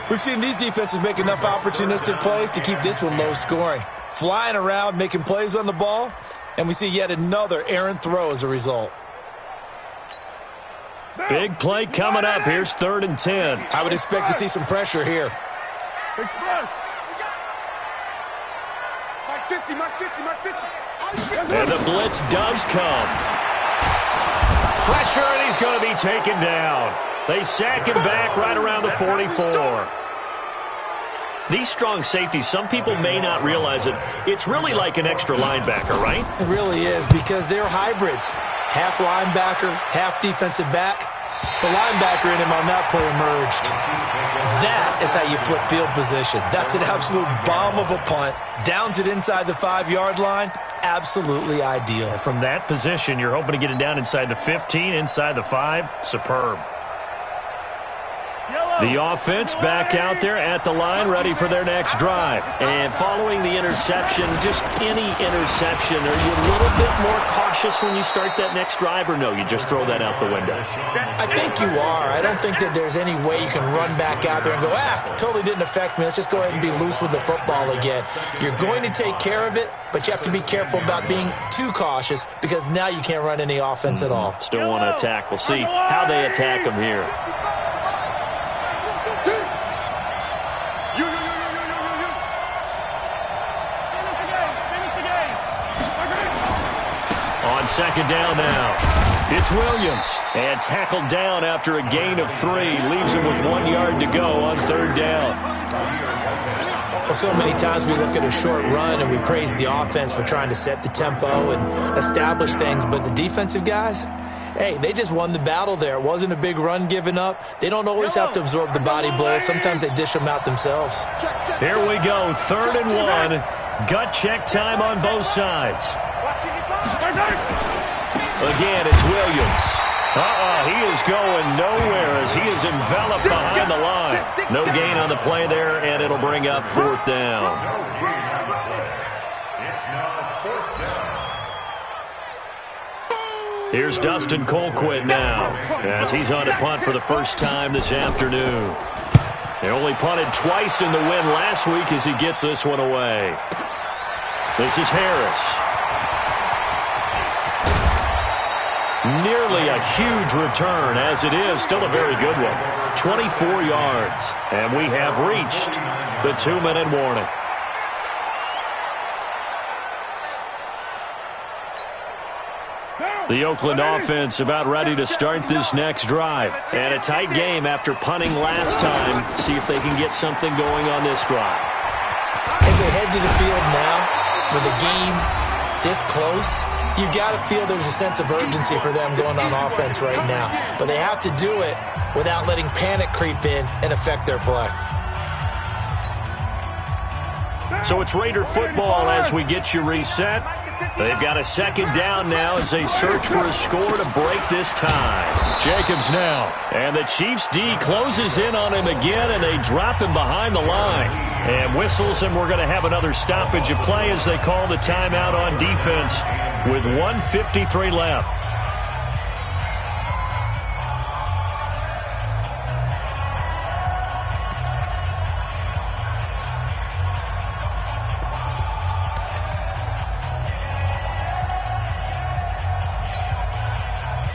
We've seen these defenses make enough opportunistic plays to keep this one low scoring. Flying around, making plays on the ball, and we see yet another errant throw as a result.
Big play coming up. Here's 3rd and 10.
I would expect to see some pressure here.
Express. March 50, March 50, March 50.
And the blitz does come. Pressure, and he's going to be taken down. They sack him back right around the 44. These strong safeties, some people may not realize it. It's really like an extra linebacker, right?
It really is, because they're hybrids. Half linebacker, half defensive back. The linebacker in him on that play emerged. That is how you flip field position. That's an absolute bomb of a punt. Downs it inside the 5-yard line. Absolutely ideal.
And from that position, you're hoping to get it down inside the 15, inside the 5. Superb. The offense back out there at the line, ready for their next drive. And following the interception, just any interception, are you a little bit more cautious when you start that next drive, or no, you just throw that out the window?
I think you are. I don't think that there's any way you can run back out there and go, totally didn't affect me. Let's just go ahead and be loose with the football again. You're going to take care of it, but you have to be careful about being too cautious, because now you can't run any offense at all.
Still want to attack. We'll see how they attack them here. On 2nd down now, it's Williams. And tackled down after a gain of 3. Leaves him with 1 yard to go on 3rd down.
Well, so many times we look at a short run and we praise the offense for trying to set the tempo and establish things. But the defensive guys, hey, they just won the battle there. It wasn't a big run given up. They don't always have to absorb the body blows. Sometimes they dish them out themselves.
Here we go, 3rd and 1. Gut check time on both sides. Again, it's Williams. He is going nowhere as he is enveloped behind the line. No gain on the play there, and it'll bring up 4th down.
It's now 4th down.
Here's Dustin Colquitt now as he's on to punt for the first time this afternoon. They only punted twice in the win last week as he gets this one away. This is Harris. Nearly a huge return, as it is still a very good one. 24 yards, and we have reached the 2-minute warning. The Oakland offense about ready to start this next drive. And a tight game after punting last time. See if they can get something going on this drive.
As they head to the field now, with the game this close, you've got to feel there's a sense of urgency for them going on offense right now. But they have to do it without letting panic creep in and affect their play.
So it's Raider football as we get you reset. They've got a 2nd down now as they search for a score to break this tie. Jacobs now. And the Chiefs D closes in on him again, and they drop him behind the line. And whistles, and we're going to have another stoppage of play as they call the timeout on defense with 1:53 left.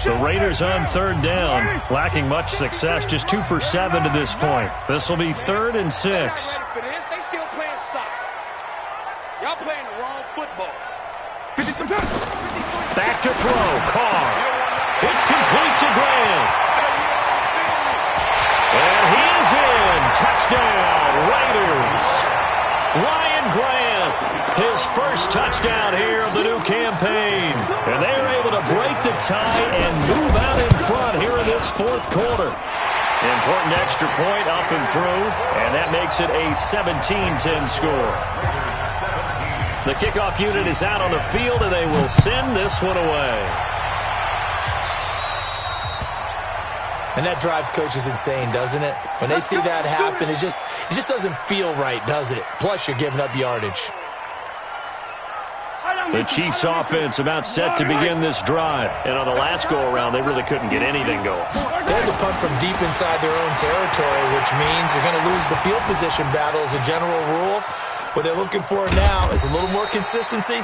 The Raiders on third down, lacking much success, just 2 for 7 to this point. This will be 3rd and 6.
They still playing soccer. Y'all playing the wrong football.
Back to throw, Carr. It's complete to Grant. And he is in. Touchdown, Raiders. Ryan Grant, his first touchdown here of the new campaign. And they are able to break the tie and move out in front here in this 4th quarter. Important extra point up and through, and that makes it a 17-10 score. The kickoff unit is out on the field, and they will send this one away.
And that drives coaches insane, doesn't it? When they see that happen, it just doesn't feel right, does it? Plus, you're giving up yardage.
The Chiefs' offense about set to begin this drive. And on the last go-around, they really couldn't get anything going.
They had to punt from deep inside their own territory, which means you're going to lose the field position battle as a general rule. What they're looking for now is a little more consistency,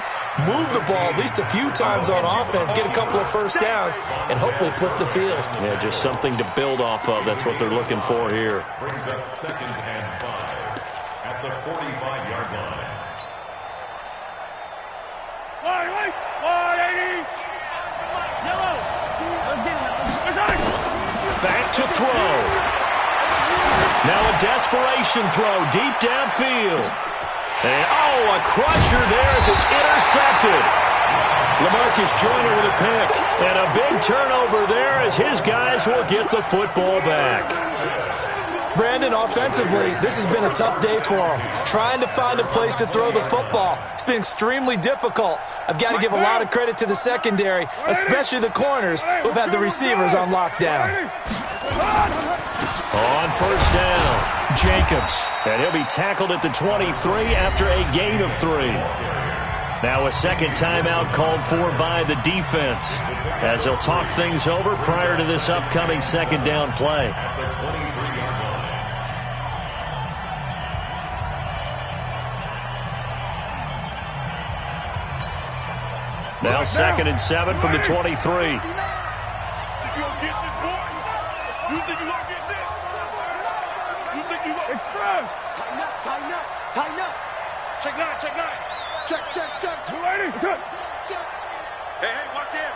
move the ball at least a few times on offense, get a couple of first downs, and hopefully flip the field.
Yeah, just something to build off of. That's what they're looking for here.
Brings up 2nd and 5 at the 45-yard line.
Back to throw. Now a desperation throw deep downfield. And, a crusher there as it's intercepted. LaMarcus Joyner with a pick. And a big turnover there as his guys will get the football back.
Brandon, offensively, this has been a tough day for him. Trying to find a place to throw the football. It's been extremely difficult. I've got to give a lot of credit to the secondary, especially the corners who've had the receivers on lockdown.
On first down, Jacobs. And he'll be tackled at the 23 after a gain of 3. Now a second timeout called for by the defense as they'll talk things over prior to this upcoming second down play. Now 2nd and 7 from the 23.
Tighten up. Check 9. Check. Hey, watch it.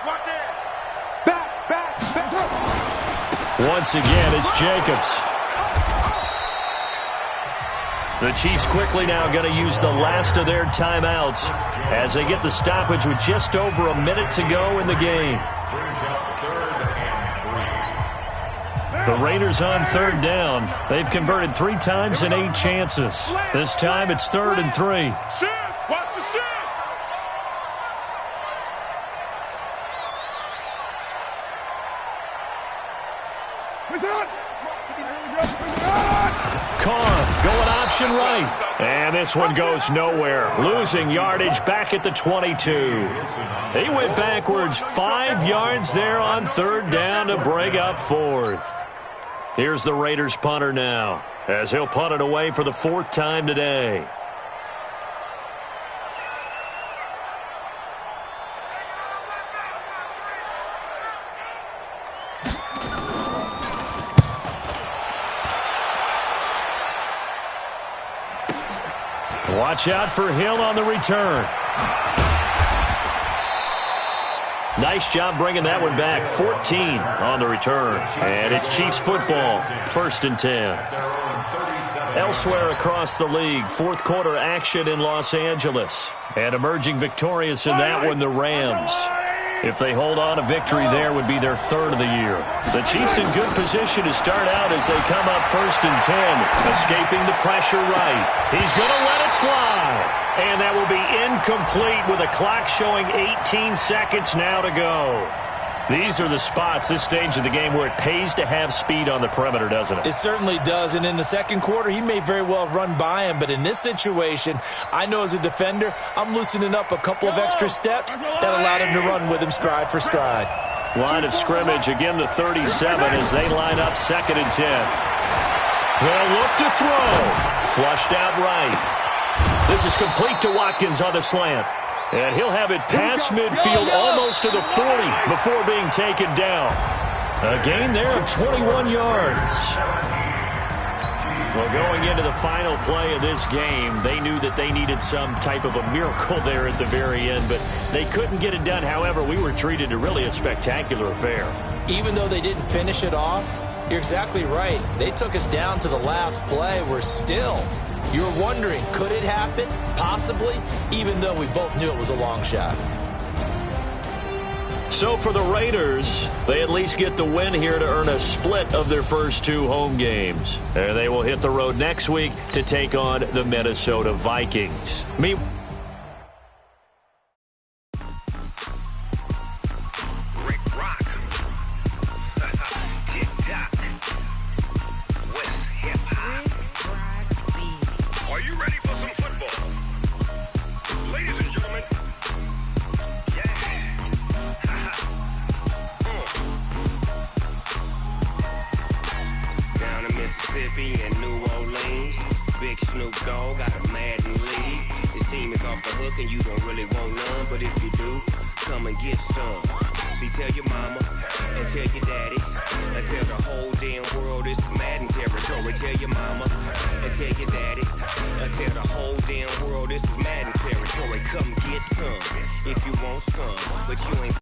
Back.
Once again, it's Jacobs. The Chiefs quickly now going to use the last of their timeouts as they get the stoppage with just over a minute to go in the game. The Raiders on third down. They've converted 3 times in 8 chances. This time it's 3rd and 3.
Watch the shit.
Carr going option right. And this one goes nowhere. Losing yardage back at the 22. He went backwards 5 yards there on third down to bring up 4th. Here's the Raiders punter now as he'll punt it away for the 4th time today. Watch out for Hill on the return. Nice job bringing that one back. 14 on the return. And it's Chiefs football. 1st and 10. Elsewhere across the league, 4th quarter action in Los Angeles. And emerging victorious in that one, the Rams. If they hold on, a victory there would be their 3rd of the year. The Chiefs in good position to start out as they come up 1st and 10. Escaping the pressure right. He's going to let it fly. And that will be incomplete with a clock showing 18 seconds now to go. These are the spots, this stage of the game, where it pays to have speed on the perimeter, doesn't it?
It certainly does. And in the second quarter, he may very well have run by him. But in this situation, I know as a defender, I'm loosening up a couple of extra steps that allowed him to run with him stride for stride.
Line of scrimmage, again the 37 as they line up 2nd and 10. They'll look to throw. Flushed out right. This is complete to Watkins on the slant. And he'll have it past midfield, almost to the 40 before being taken down. A gain there of 21 yards. Well, going into the final play of this game, they knew that they needed some type of a miracle there at the very end, but they couldn't get it done. However, we were treated to really a spectacular affair. Even though they didn't finish it off, you're exactly right. They took us down to the last play. We're still, you're wondering, could it happen? Possibly, even though we both knew it was a long shot. So for the Raiders, they at least get the win here to earn a split of their first 2 home games. And they will hit the road next week to take on the Minnesota Vikings.
And New Orleans, Big Snoop Dogg got a Madden league. His team is off the hook and you don't really want none, but if you do, come and get some. See, tell your mama and tell your daddy and tell the whole damn world this is Madden territory. Tell your mama and tell your daddy and tell the whole damn world this is Madden territory. Come get some if you want some, but you ain't